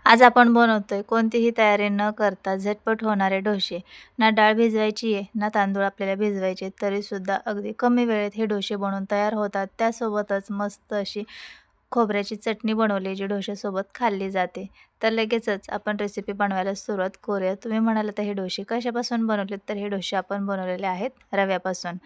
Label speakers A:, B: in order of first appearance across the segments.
A: आज आपण बनवतोय कोणतीही तयारी न करता झटपट होणारे डोसे. ना डाळ भिजवायची आहे, ना तांदूळ आपल्याला भिजवायचे, तरीसुद्धा अगदी कमी वेळेत हे डोसे बनवून तयार होतात. त्यासोबतच मस्त अशी खोबऱ्याची चटणी बनवली जी डोश्यासोबत खाल्ली जाते. तर लगेचच आपण रेसिपी बनवायला सुरुवात करूया. तुम्ही म्हणाल तर हे डोसे कशापासून बनवलेत? तर हे डोसे आपण बनवलेले आहेत रव्यापासून.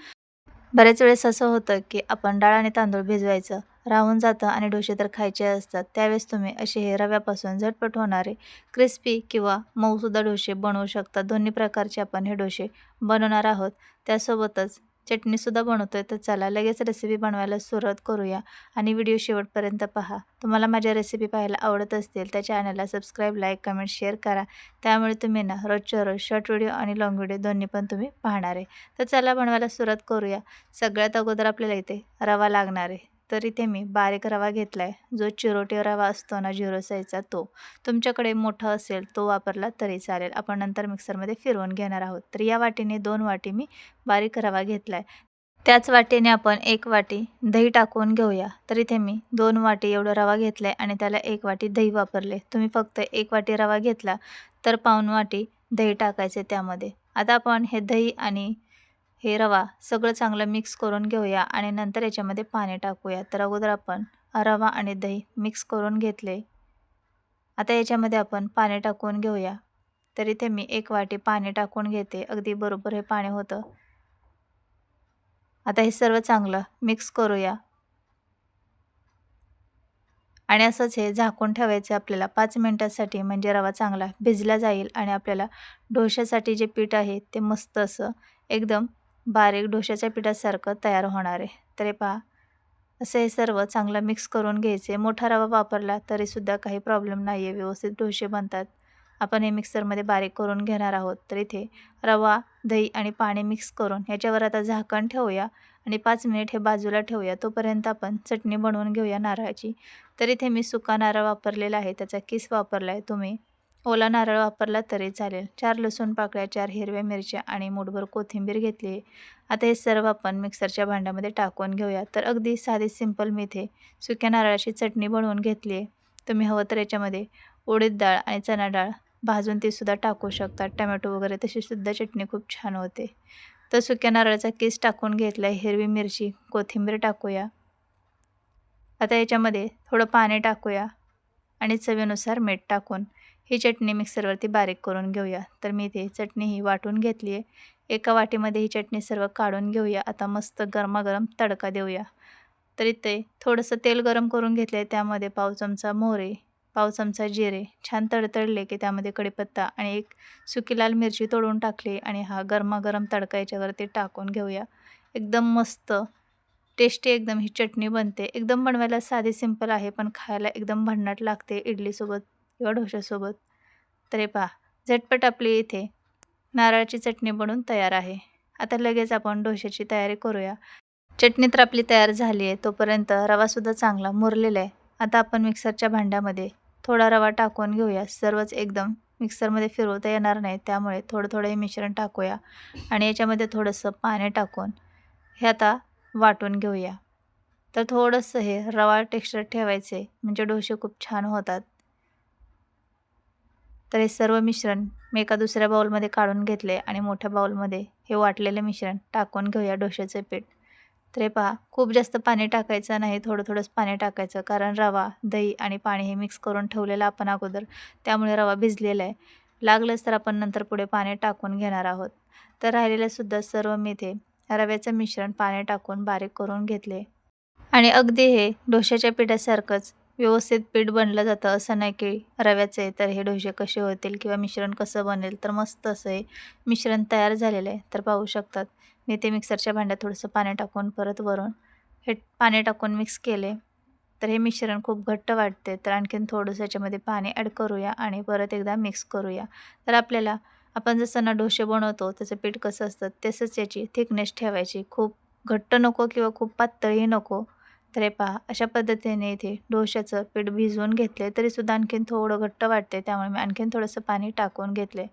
A: बऱ्याच वेळेस असं होतं, की आपण डाळ आणि तांदूळ भिजवायचं राहून जातं आणि डोसे तर खायचे असतात. त्यावेळेस तुम्ही असे हे रव्यापासून झटपट होणारे क्रिस्पी किंवा मऊसुद्धा डोसे बनवू शकता. दोन्ही प्रकारचे आपण हे डोसे बनवणार आहोत. त्यासोबतच चटणीसुद्धा बनवतोय. तर चला लगेच रेसिपी बनवायला सुरुवात करूया आणि व्हिडिओ शेवटपर्यंत पहा. तुम्हाला माझ्या रेसिपी पाहायला आवडत असतील तर चॅनलला सबस्क्राईब, लाईक, कमेंट, शेअर करा. त्यामुळे तुम्ही ना रोजच्या रोज शॉर्ट व्हिडिओ आणि लाँग व्हिडिओ दोन्ही पण तुम्ही पाहणार आहे. तर चला बनवायला सुरुवात करूया. सगळ्यात अगोदर आपल्याला इथे रवा लागणार आहे. तर इथे मी बारीक रवा घेतला आहे. जो चिरोटे रवा असतो ना 0 साईजचा तो. तुमच्याकडे मोठा असेल तो वापरला तरी चालेल. आपण नंतर मिक्सरमध्ये फिरवून घेणार आहोत. तर या वाटीने 2 वाटी मी बारीक रवा घेतला आहे. त्याच वाटीने आपण 1 वाटी दही टाकून घेऊया. तर इथे मी 2 वाटी एवढा रवा घेतला आहे आणि त्याला 1 वाटी दही वापरले. तुम्ही फक्त 1 वाटी रवा घेतला तर पाऊण वाटी दही टाकायचे त्यामध्ये. आता आपण हे दही आणि हे रवा सगळं चांगलं मिक्स करून घेऊया आणि नंतर याच्यामध्ये पाणी टाकूया. तर अगोदर आपण रवा आणि दही मिक्स करून घेतले. आता याच्यामध्ये आपण पाणी टाकून घेऊया. तर इथे मी 1 वाटी पाणी टाकून घेते. अगदी बरोबर हे पाणी होतं. आता हे सर्व चांगलं मिक्स करूया आणि असंच हे झाकून ठेवायचं आपल्याला 5 मिनिटांसाठी. म्हणजे रवा चांगला भिजला जाईल आणि आपल्याला डोश्यासाठी जे पीठ आहे ते मस्त असं एकदम बारीक डोश्याच्या पिठासारखं तयार होणार आहे. तर हे पहा, असं हे सर्व चांगलं मिक्स करून घ्यायचे. मोठा रवा वापरला तरीसुद्धा काही प्रॉब्लेम नाही आहे, व्यवस्थित डोसे बनतात. आपण हे मिक्सरमध्ये बारीक करून घेणार आहोत. तर इथे रवा, दही आणि पाणी मिक्स करून ह्याच्यावर आता झाकण ठेवूया आणि 5 मिनिट हे बाजूला ठेवूया. तोपर्यंत आपण चटणी बनवून घेऊया नारळाची. तर इथे मी सुका नारळ वापरलेला आहे, त्याचा किस वापरला आहे. तुम्ही ओला नारळ वापरला तरी चालेल. 4 लसूण पाकळ्या, 4 हिरव्या मिरच्या आणि मूठभर कोथिंबीर घेतली आहे. आता हे सर्व आपण मिक्सरच्या भांड्यामध्ये टाकून घेऊया. तर अगदी साधी सिंपल मी इथे सुक्या नारळाची चटणी बनवून घेतली आहे. तुम्ही हवं तर याच्यामध्ये उडीद डाळ आणि चणा डाळ भाजून तीसुद्धा टाकू शकता. टोमॅटो वगैरे तशीसुद्धा चटणी खूप छान होते. तर सुक्या नारळाचा किस टाकून घेतला आहे. हिरवी मिरची, कोथिंबीर टाकूया. आता याच्यामध्ये थोडं पाणी टाकूया आणि चवीनुसार मीठ टाकून ही चटणी मिक्सरवरती बारीक करून घेऊया. तर मी इथे चटणी ही वाटून घेतली आहे. एका वाटीमध्ये ही चटणी सर्व काढून घेऊया. आता मस्त गरमागरम तडका देऊया. तर इथे थोडंसं तेल गरम करून घेतलं आहे. त्यामध्ये पाव चमचा मोहरी, पाव चमचा जिरे छान तडतडले की त्यामध्ये कढीपत्ता आणि 1 सुकी लाल मिरची तोडून टाकली आणि हा गरमागरम तडका याच्यावरती टाकून घेऊया. एकदम मस्त टेस्टी एकदम ही चटणी बनते. एकदम बनवायला साधी सिंपल आहे, पण खायला एकदम भन्नाट लागते इडलीसोबत किंवा डोश्यासोबत. तर हे पहा, झटपट आपली इथे नारळाची चटणी बनून तयार आहे. आता लगेच आपण डोश्याची तयारी करूया. चटणी तर आपली तयार झाली आहे. तोपर्यंत रवासुद्धा चांगला मुरलेला आहे. आता आपण मिक्सरच्या भांड्यामध्ये थोडा रवा टाकून घेऊया. सर्वच एकदम मिक्सरमध्ये फिरवता येणार नाही, त्यामुळे थोडं-थोडं हे मिश्रण टाकूया आणि याच्यामध्ये थोडंसं पाणी टाकून हे आता वाटून घेऊया. तर थोडंसं हे रवा टेक्स्चर ठेवायचे म्हणजे डोसे खूप छान होतात. तर हे सर्व मिश्रण मी एका दुसऱ्या बाउलमध्ये काढून घेतले आणि मोठ्या बाउलमध्ये हे वाटलेलं मिश्रण टाकून घेऊया डोश्याचं पीठ. तर हे पहा, खूप जास्त पाणी टाकायचं नाही, थोडं-थोडंच पाणी टाकायचं. कारण रवा, दही आणि पाणी हे मिक्स करून ठेवलेलं आपण अगोदर, त्यामुळे रवा भिजलेला आहे. लागलंच तर आपण नंतर पुढे पाणी टाकून घेणार आहोत. तर राहिलेलंसुद्धा सर्व मी इथे रव्याचं मिश्रण पाणी टाकून बारीक करून घेतले. आणि अगदी हे डोश्याच्या पिठासारखंच व्यवस्थित पीठ बनलं जातं. असं नाही की रव्याचं आहे तर हे डोसे कसे होतील किंवा मिश्रण कसं बनेल. तर मस्त असं हे मिश्रण तयार झालेलं आहे. तर पाहू शकतात मी ते मिक्सरच्या भांड्यात थोडंसं पाणी टाकून परत वरून हे पाणी टाकून मिक्स केले. तर हे मिश्रण खूप घट्ट वाटते. तर आणखीन थोडंसं याच्यामध्ये पाणी ॲड करूया आणि परत एकदा मिक्स करूया. तर आपल्याला आपण जसं ना डोसे बनवतो त्याचं पीठ कसं असतं तसंच याची थिकनेस ठेवायची. खूप घट्ट नको किंवा खूप पातळही नको. तर हे पहा, अशा पद्धतीने इथे डोश्याचं पीठ भिजवून घेतले तरीसुद्धा आणखीन थोडं घट्ट वाटते, त्यामुळे मी आणखीन थोडंसं पाणी टाकून घेतले.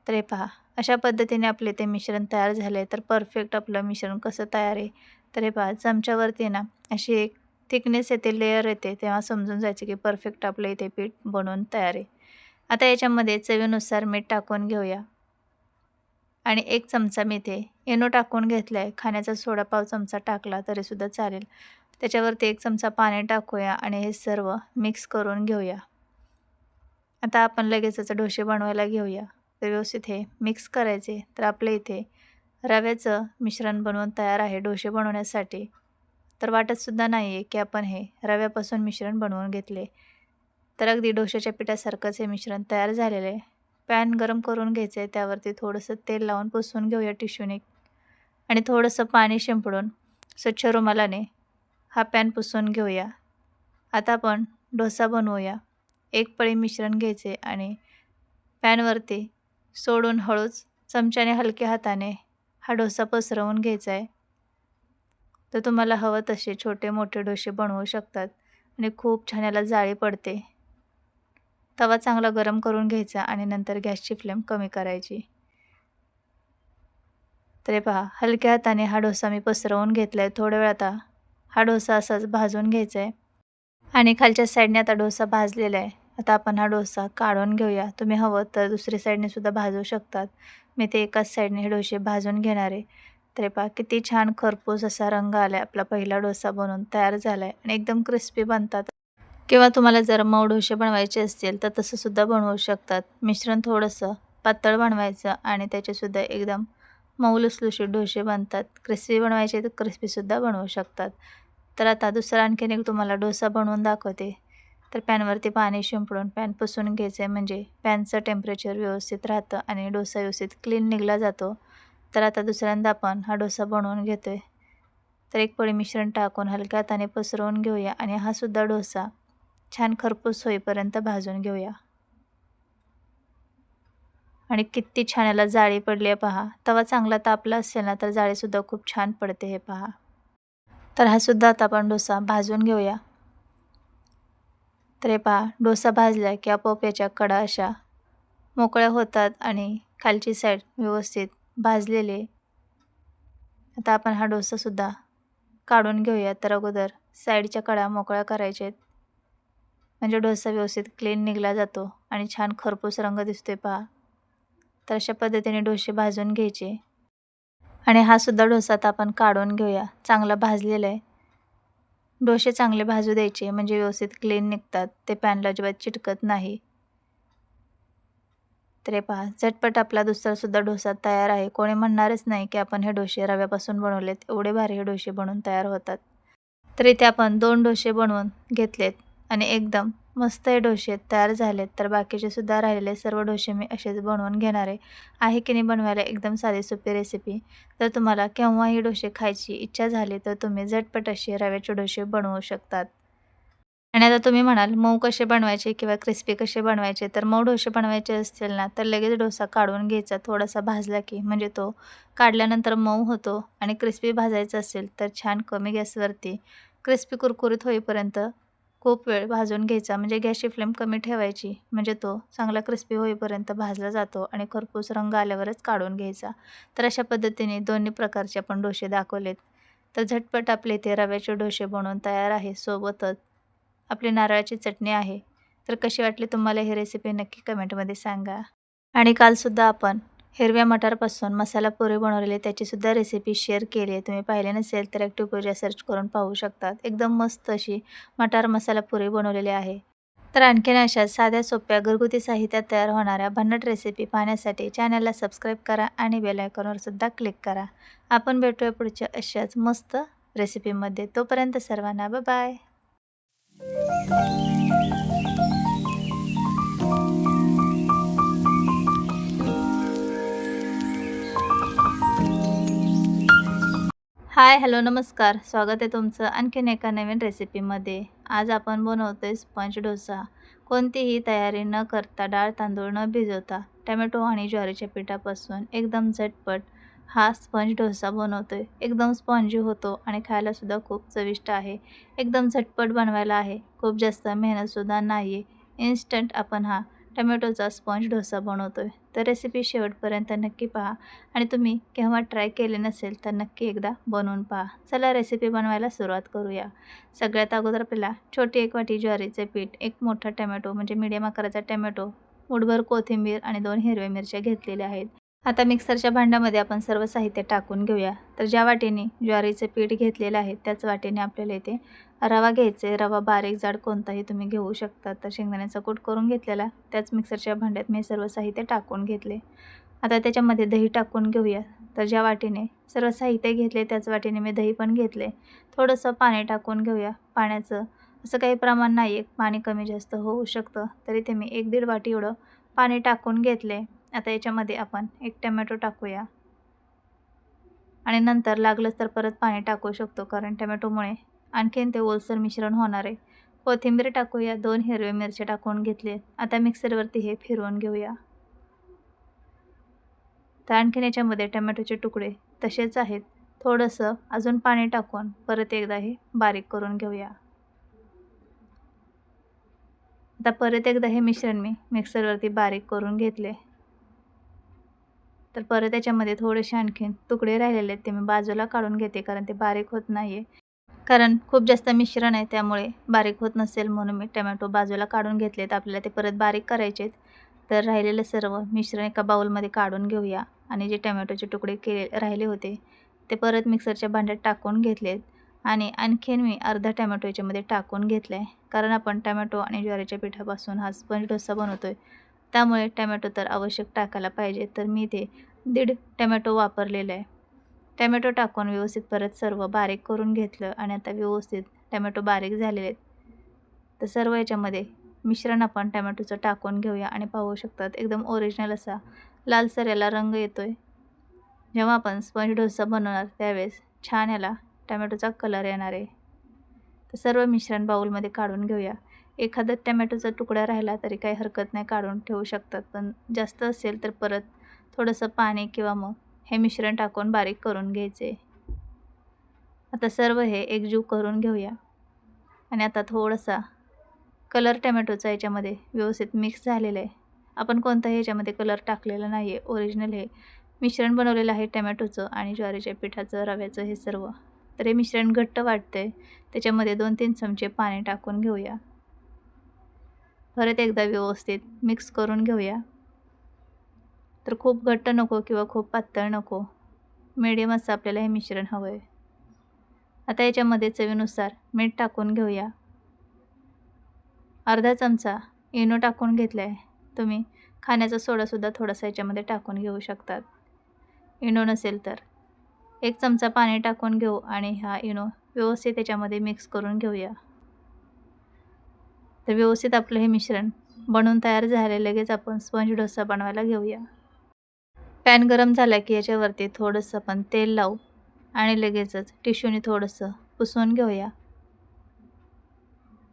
A: तर हे पहा, अशा पद्धतीने आपले ते मिश्रण तयार झाले. तर परफेक्ट आपलं मिश्रण कसं तयार आहे. तर हे पहा, चमच्यावरती ना अशी एक थिकनेस येते, लेयर येते, तेव्हा समजून जायचं की परफेक्ट आपलं इथे पीठ बनवून तयार आहे. आता याच्यामध्ये चवीनुसार मीठ टाकून घेऊया आणि 1 चमचा मी इथे इनो टाकून घेतला आहे. खाण्याचा सोडा पाव चमचा टाकला तरीसुद्धा चालेल. त्याच्यावरती 1 चमचा पाणी टाकूया आणि हे सर्व मिक्स करून घेऊया. आता आपण लगेचच डोसे बनवायला घेऊया. तर व्यवस्थित हे मिक्स करायचे. तर आपल्या इथे रव्याचं मिश्रण बनवून तयार आहे डोसे बनवण्यासाठी. तर वाटतसुद्धा नाही आहे की आपण हे रव्यापासून मिश्रण बनवून घेतले. तर अगदी डोशाच्या पिठासारखंच हे मिश्रण तयार झालेलं आहे. पॅन गरम करून घ्यायचं आहे. त्यावरती थोडंसं तेल लावून पुसून घेऊया टिश्यूने आणि थोडंसं पाणी शिंपडून स्वच्छ रुमालाने हा पॅन पुसून घेऊया. आता आपण डोसा बनवूया. 1 पळी मिश्रण घ्यायचे आणि पॅनवरती सोडून हळूच चमच्याने हलक्या हाताने हा डोसा पसरवून घ्यायचा आहे. तर तुम्हाला हवं तसे छोटे मोठे डोसे बनवू शकतात आणि खूप छान याला जाळी पडते. तवा चांगला गरम करून घ्यायचा आणि नंतर गॅसची फ्लेम कमी करायची. तर हे पहा हलक्या हाताने हा डोसा मी पसरवून घेतला आहे. थोड्या वेळ आता हा डोसा असाच भाजून घ्यायचा आहे आणि खालच्या साईडने आता डोसा भाजलेला आहे. आता आपण हा डोसा काढून घेऊया. तुम्ही हवं तर दुसरी साईडने सुद्धा भाजू शकतात. मी ते एकाच साईडने हे डोसे भाजून घेणार आहे. तर हे पहा किती छान खरपूस असा रंग आला आहे. आपला पहिला डोसा बनवून तयार झाला आहे आणि एकदम क्रिस्पी बनतात. किंवा तुम्हाला जर मऊ डोसे बनवायचे असतील तर तसंसुद्धा बनवू शकतात. मिश्रण थोडंसं पातळ बनवायचं आणि त्याचेसुद्धा एकदम मऊ लुसलुशीत डोसे बनतात. क्रिस्पी बनवायचे तर क्रिस्पीसुद्धा बनवू शकतात. तर आता दुसरा आणखीन एक तुम्हाला डोसा बनवून दाखवते. तर पॅनवरती पाणी शिंपडून पॅन पुसून घ्यायचं आहे म्हणजे पॅनचं टेम्परेचर व्यवस्थित राहतं आणि डोसा व्यवस्थित क्लीन निघला जातो. तर आता दुसऱ्यांदा आपण हा डोसा बनवून घेतो आहे. तर 1 पळी मिश्रण टाकून हलक्या हाताने पसरवून घेऊया आणि हा सुद्धा डोसा छान खरपूस होईपर्यंत भाजून घेऊया. आणि किती छान याला जाळी पडली आहे पहा. तवा चांगला तापला असेल ना तर जाळीसुद्धा खूप छान पडते हे पहा. तर हा सुद्धा आता आपण डोसा भाजून घेऊया. तर हे पहा डोसा भाजला की आपोआप याच्या कडा अशा मोकळ्या होतात आणि खालची साईड व्यवस्थित भाजलेली आहे. आता आपण हा डोसासुद्धा काढून घेऊया. तर अगोदर साईडच्या कडा मोकळ्या करायच्या आहेत. म्हणजे डोसा व्यवस्थित क्लीन निघला जातो आणि छान खरपूस रंग दिसतोय पहा. तर अशा पद्धतीने डोसे भाजून घ्यायचे आणि हा सुद्धा डोसा आता आपण काढून घेऊया. चांगला भाजलेला आहे. डोसे चांगले भाजू द्यायचे म्हणजे व्यवस्थित क्लीन निघतात. ते पॅनला अजिबात चिटकत नाही. तर हे पहा झटपट आपला दुसरासुद्धा डोसा तयार आहे. कोणी म्हणणारच नाही की आपण हे डोसे रव्यापासून बनवलेत. एवढे भारी हे डोसे बनवून तयार होतात. तर इथे आपण 2 डोसे बनवून घेतलेत आणि एकदम मस्त हे डोसे तयार झालेत. तर बाकीचे सुद्धा राहिलेले सर्व डोसे मी असेच बनवून घेणार आहे की नाही बनवायला एकदम साधी सोपी रेसिपी. तर तुम्हाला केव्हाही डोसे खायची इच्छा झाली तर तुम्ही झटपट असे रव्याचे डोसे बनवू शकतात. आणि आता तुम्ही म्हणाल मऊ कसे बनवायचे किंवा क्रिस्पी कसे बनवायचे. तर मऊ डोसे बनवायचे असतील ना तर लगेच डोसा काढून घ्यायचा थोडासा भाजला की म्हणजे तो काढल्यानंतर मऊ होतो आणि क्रिस्पी भाजायचा असेल तर छान कमी गॅसवरती क्रिस्पी कुरकुरीत होईपर्यंत खूप वेळ भाजून घ्यायचा. म्हणजे गॅसची फ्लेम कमी ठेवायची म्हणजे तो चांगला क्रिस्पी होईपर्यंत भाजला जातो आणि खरपूस रंग आल्यावरच काढून घ्यायचा. तर अशा पद्धतीने दोन्ही प्रकारचे आपण डोसे दाखवलेत. तर झटपट आपले इथे रव्याचे डोसे बनवून तयार आहे. सोबतच आपली नारळाची चटणी आहे. तर कशी वाटली तुम्हाला ही रेसिपी नक्की कमेंटमध्ये सांगा. आणि कालसुद्धा आपण हिरव्या मटारपासून मसाला पुरी बनवलेली त्याचीसुद्धा रेसिपी शेअर केली आहे. तुम्ही पाहिले नसेल तर ॲक्टिव्ह पूजा सर्च करून पाहू शकतात. एकदम मस्त अशी मटार मसाला पुरी बनवलेली आहे. तर आणखीन अशा साध्या सोप्या घरगुती साहित्यात तयार होणाऱ्या भन्नाट रेसिपी पाहण्यासाठी चॅनलला सबस्क्राईब करा आणि बेल आयकॉनवर सुद्धा क्लिक करा. आपण भेटूया पुढच्या अशाच मस्त रेसिपीमध्ये. तोपर्यंत सर्वांना बाय. हाय, हॅलो, नमस्कार. स्वागत आहे तुमचं आणखीन एका नवीन रेसिपीमध्ये. आज आपण बनवतोय स्पंज डोसा. कोणतीही तयारी न करता, डाळ तांदूळ न भिजवता, टोमॅटो आणि ज्वारीच्या पिठापासून एकदम झटपट हा स्पंज डोसा बनवतोय. एकदम स्पॉन्जी होतो आणि खायलासुद्धा खूप चविष्ट आहे. एकदम झटपट बनवायला आहे. खूप जास्त मेहनतसुद्धा नाही आहे. इन्स्टंट आपण हा टोमॅटोचा स्पंज डोसा बनवतोय. तर रेसिपी शेवटपर्यंत नक्की पहा आणि तुम्ही केव्हा ट्राय केले नसेल तर नक्की एकदा बनवून पहा. चला रेसिपी बनवायला सुरुवात करूया. सगळ्यात अगोदर आपल्याला छोटी 1 वाटी ज्वारीचे पीठ, 1 मोठा टोमॅटो म्हणजे मीडियम आकाराचा टोमॅटो मूठभर कोथिंबीर आणि 2 हिरव्या मिरच्या घेतलेल्या आहेत. आता मिक्सरच्या भांड्यामध्ये आपण सर्व साहित्य टाकून घेऊया. तर ज्या वाटीने ज्वारीचे पीठ घेतलेलं आहे त्याच वाटीने आपल्याला इथे रवा घ्यायचा आहे. रवा बारीक जाड कोणताही तुम्ही घेऊ शकता. तर शेंगदाण्याचा कूट करून घेतलेला त्याच मिक्सरच्या भांड्यात मी सर्व साहित्य टाकून घेतले. आता त्याच्यामध्ये दही टाकून घेऊया. तर ज्या वाटीने सर्व साहित्य घेतले त्याच वाटीने मी दही पण घेतले. थोडंसं पाणी टाकून घेऊया. पाण्याचं असं काही प्रमाण नाही आहे, पाणी कमी जास्त होऊ शकतं. तर इथे मी 1-1.5 वाटी एवढं पाणी टाकून घेतले. आता याच्यामध्ये आपण 1 टोमॅटो टाकूया आणि नंतर लागलंच तर परत पाणी टाकू शकतो, कारण टोमॅटोमुळे आणखीन ते ओलसर मिश्रण होणार आहे. कोथिंबीर टाकूया. 2 हिरव्या मिरच्या टाकून घेतले. आता मिक्सरवरती हे फिरवून घेऊया. तर आणखीन याच्यामध्ये टोमॅटोचे तुकडे तसेच आहेत. थोडंसं अजून पाणी टाकून परत एकदा हे बारीक करून घेऊया. आता परत एकदा हे मिश्रण मी मिक्सरवरती बारीक करून घेतले. तर परत याच्यामध्ये थोडेसे आणखीन तुकडे राहिलेले आहेत ते मी बाजूला काढून घेते, कारण ते बारीक होत नाही आहे. कारण खूप जास्त मिश्रण आहे त्यामुळे बारीक होत नसेल म्हणून मी टोमॅटो बाजूला काढून घेतलेत. आपल्याला ते परत बारीक करायचे आहेत. तर राहिलेलं सर्व मिश्रण एका बाउलमध्ये काढून घेऊया आणि जे टोमॅटोचे तुकडे राहिले होते ते परत मिक्सरच्या भांड्यात टाकून घेतलेत आणि आणखीन मी अर्धा टोमॅटो याच्यामध्ये टाकून घेतला आहे. कारण आपण टोमॅटो आणि ज्वारीच्या पिठापासून हा स्पंज डोसा बनवतो आहे, त्यामुळे टोमॅटो तर आवश्यक टाकायला पाहिजे. तर मी ते 1.5 टोमॅटो वापरलेला आहे. टोमॅटो टाकून व्यवस्थित परत सर्व बारीक करून घेतलं आणि आता व्यवस्थित टोमॅटो बारीक झालेले आहेत. तर सर्व याच्यामध्ये मिश्रण आपण टोमॅटोचं टाकून घेऊया आणि पाहू शकतात एकदम ओरिजिनल असा लालसर याला रंग येतो आहे. जेव्हा आपण स्पंज डोसा बनवणार त्यावेळेस छान याला टोमॅटोचा कलर येणार आहे. तर सर्व मिश्रण बाउलमध्ये काढून घेऊया. एखादा टोमॅटोचा तुकडा राहिला तरी काही हरकत नाही, काढून ठेवू शकतात. पण जास्त असेल तर परत थोडंसं पाणी किंवा मग हे मिश्रण टाकून बारीक करून घ्यायचे. आता सर्व हे एकजीव करून घेऊया आणि आता थोडासा कलर टोमॅटोचा याच्यामध्ये व्यवस्थित मिक्स झालेला आहे. आपण कोणताही याच्यामध्ये कलर टाकलेला नाही आहे. ओरिजिनल हे मिश्रण बनवलेलं आहे टोमॅटोचं आणि ज्वारीच्या पिठाचं, रव्याचं हे सर्व. तर हे मिश्रण घट्ट वाटतंय. त्याच्यामध्ये 2-3 चमचे पाणी टाकून घेऊया. परत एकदा व्यवस्थित मिक्स करून घेऊया. तर खूप घट्ट नको किंवा खूप पातळ नको, मीडियम असं आपल्याला हे मिश्रण हवं आहे. आता याच्यामध्ये चवीनुसार मीठ टाकून घेऊया. अर्धा चमचा इनो टाकून घेतला आहे. तुम्ही खाण्याचा सोडासुद्धा थोडासा याच्यामध्ये टाकून घेऊ शकतात. इनो नसेल तर 1 चमचा पाणी टाकून घेऊ आणि हा इनो व्यवस्थित याच्यामध्ये मिक्स करून घेऊया. तर व्यवस्थित आपलं हे मिश्रण बनवून तयार झाले. लगेच आपण स्पंज डोसा बनवायला घेऊया. पॅन गरम झाला की याच्यावरती थोडंसं आपण तेल लावू आणि लगेचच टिश्यूने थोडंसं पुसून घेऊया.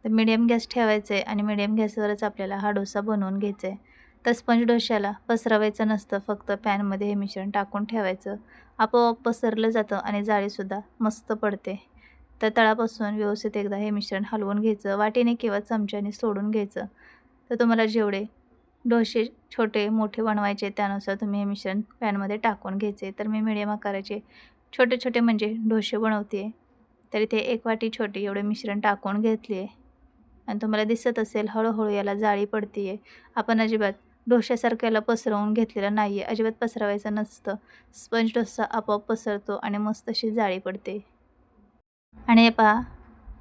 A: तर मीडियम गॅस ठेवायचा आहे आणि मीडियम गॅसवरच आपल्याला हा डोसा बनवून घ्यायचा आहे. तर स्पंज डोश्याला पसरवायचं नसतं, फक्त पॅनमध्ये हे मिश्रण टाकून ठेवायचं. आपोआप पसरलं जातं आणि जाळीसुद्धा मस्त पडते. तर तळापासून व्यवस्थित एकदा हे मिश्रण हलवून घ्यायचं. वाटीने किंवा चमच्याने सोडून घ्यायचं. तर तुम्हाला जेवढे डोसे छोटे मोठे बनवायचे त्यानुसार तुम्ही हे मिश्रण पॅनमध्ये टाकून घ्यायचे. तर मी मीडियम आकाराचे छोटे छोटे म्हणजे डोसे बनवते. तर इथे 1 वाटी छोटी एवढे मिश्रण टाकून घेतले आहे आणि तुम्हाला दिसत असेल हळूहळू याला जाळी पडते आहे. आपण अजिबात डोश्यासारखं याला पसरवून घेतलेलं नाही आहे, अजिबात पसरवायचं नसतं. स्पंज डोसा आपोआप पसरतो आणि मस्त अशी जाळी पडते. आणि हे पहा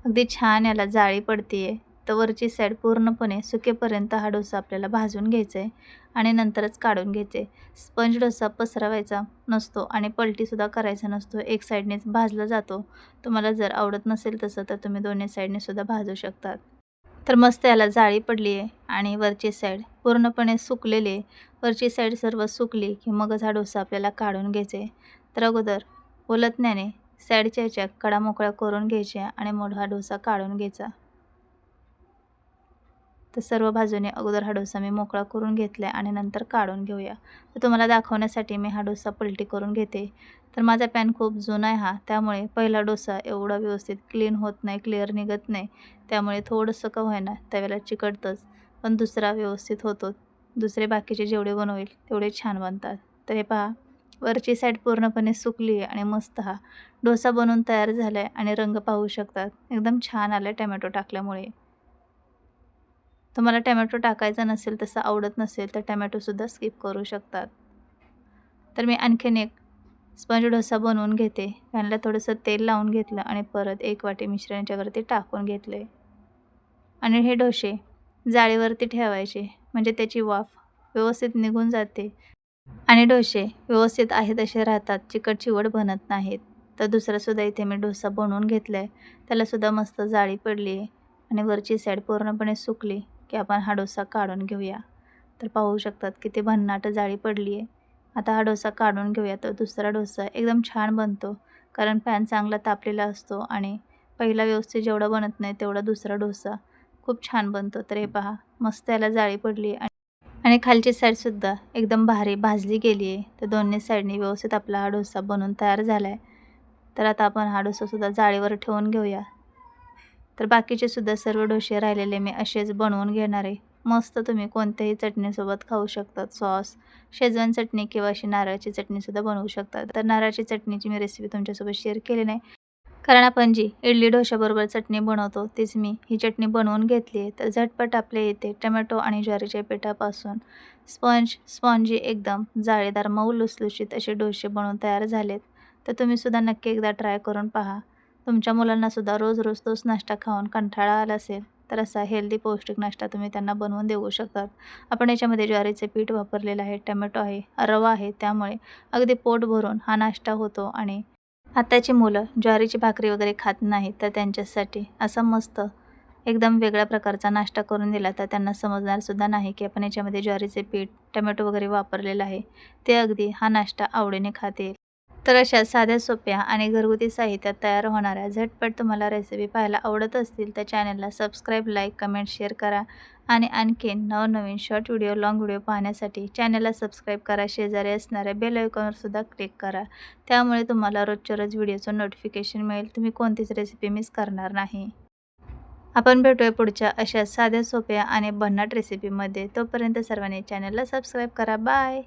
A: अगदी छान याला जाळी पडते आहे. तर वरची साईड पूर्णपणे सुकेपर्यंत हा डोसा आपल्याला भाजून घ्यायचा आहे आणि नंतरच काढून घ्यायचे. स्पंज डोसा पसरवायचा नसतो आणि पलटीसुद्धा करायचा नसतो, एक साईडनेच भाजला जातो. तुम्हाला जर आवडत नसेल तसं तर तुम्ही दोन्ही साईडने सुद्धा भाजू शकतात. तर मस्त याला जाळी पडली आहे आणि वरची साईड पूर्णपणे सुकलेली आहे. वरची साईड सर्व सुकली की मगच हा डोसा आपल्याला काढून घ्यायचा आहे. तर अगोदर उलटण्याने साईडच्या ह्याच्या कडा मोकळ्या करून घ्यायच्या आणि मग हा डोसा काढून घ्यायचा. तर सर्व बाजूने अगोदर हा डोसा मी मोकळा करून घेतला आहे आणि नंतर काढून घेऊया. तर तुम्हाला दाखवण्यासाठी मी हा डोसा पलटी करून घेते. तर माझा पॅन खूप जुना आहे त्यामुळे पहिला डोसा एवढा व्यवस्थित क्लीन होत नाही, क्लिअर निघत नाही. त्यामुळे थोडंसं का होईना तव्याला चिकटतंच, पण दुसरा व्यवस्थित होतो. दुसरे बाकीचे जेवढे बनवेल तेवढे छान बनतात. तर हे पहा वरची साईड पूर्णपणे सुकली आहे आणि मस्त हा डोसा बनवून तयार झाला आहे आणि रंग पाहू शकतात एकदम छान आला आहे टोमॅटो टाकल्यामुळे. तुम्हाला टमॅटो टाकायचा नसेल, तसं आवडत नसेल तर टमॅटोसुद्धा स्किप करू शकतात. तर मी आणखीन एक स्पंज डोसा बनवून घेते. पॅनला थोडंसं तेल लावून घेतलं आणि परत 1 वाटी मिश्रण याच्यावरती टाकून घेतले आणि हे डोसे जाळीवरती ठेवायचे, म्हणजे त्याची वाफ व्यवस्थित निघून जाते आणि डोसे व्यवस्थित आहे तसे राहतात, चिकट चिवट बनत नाहीत. तर दुसरासुद्धा इथे मी डोसा बनवून घेतला आहे. त्यालासुद्धा मस्त जाळी पडली आहे आणि वरची साईड पूर्णपणे सुकली की आपण हा डोसा काढून घेऊया. तर पाहू शकतात किती भन्नाट जाळी पडली आहे. आता हा डोसा काढून घेऊया. तर दुसरा डोसा एकदम छान बनतो, कारण पॅन चांगला तापलेला असतो आणि पहिला व्यवस्थित जेवढा बनत नाही तेवढा दुसरा डोसा खूप छान बनतो. तर हे पहा, मस्त याला जाळी पडली आणि खालची साईडसुद्धा एकदम भारी भाजली गेली आहे. तर दोन्ही साईडनी व्यवस्थित आपला हा डोसा बनून तयार झाला आहे. तर आता आपण हा डोसासुद्धा जाळीवर ठेवून घेऊया. तर बाकीचे सुद्धा सर्व डोसे राहिलेले मी असेच बनवून घेणार आहे. मस्त तुम्ही कोणत्याही चटणीसोबत खाऊ शकतात. सॉस, शेजवान चटणी किंवा अशी नारळाची चटणीसुद्धा बनवू शकतात. तर नारळाची चटणीची मी रेसिपी तुमच्यासोबत शेअर केली नाही, कारण आपण जी इडली डोशाबरोबर चटणी बनवतो तीच मी ही चटणी बनवून घेतली आहे. तर झटपट आपल्या इथे टमॅटो आणि ज्वारीच्या पिठापासून स्पॉन्जी एकदम जाळीदार मऊ लुसलुशीत असे डोसे बनवून तयार झालेत. तर तुम्हीसुद्धा नक्की एकदा ट्राय करून पहा. तुमच्या मुलांनासुद्धा रोज रोज तोच नाश्ता खाऊन कंटाळा आला असेल तर असा हेल्दी पौष्टिक नाश्ता तुम्ही त्यांना बनवून देऊ शकतात. आपण याच्यामध्ये ज्वारीचे पीठ वापरलेलं आहे, टमॅटो आहे, रवा आहे, त्यामुळे अगदी पोट भरून हा नाश्ता होतो. आणि आताची मुलं ज्वारीची भाकरी वगैरे खात नाहीत, तर त्यांच्यासाठी असा मस्त एकदम वेगळ्या प्रकारचा नाश्ता करून दिला तर त्यांना समजणारसुद्धा नाही की आपण याच्यामध्ये ज्वारीचे पीठ, टमॅटो वगैरे वापरलेलं आहे. ते अगदी हा नाश्ता आवडीने खातील. तर अशा साध्या सोप्या आणि घरगुती साहित्यात तयार होणाऱ्या झटपट तुम्हाला रेसिपी पाहायला आवडत असतील तर चॅनलला सबस्क्राईब, लाईक, कमेंट, शेअर करा आणि आणखीन नवनवीन शॉर्ट व्हिडिओ, लाँग व्हिडिओ पाहण्यासाठी चॅनलला सबस्क्राईब करा. शेजारी असणाऱ्या बेल आयकॉनवरसुद्धा क्लिक करा. त्यामुळे तुम्हाला रोजच्या रोज व्हिडिओचं नोटिफिकेशन मिळेल. तुम्ही कोणतीच रेसिपी मिस करणार नाही. आपण भेटूया पुढच्या अशा साध्या सोप्या आणि भन्नाट रेसिपीमध्ये. तोपर्यंत सर्वांनी चॅनलला सबस्क्राईब करा. बाय.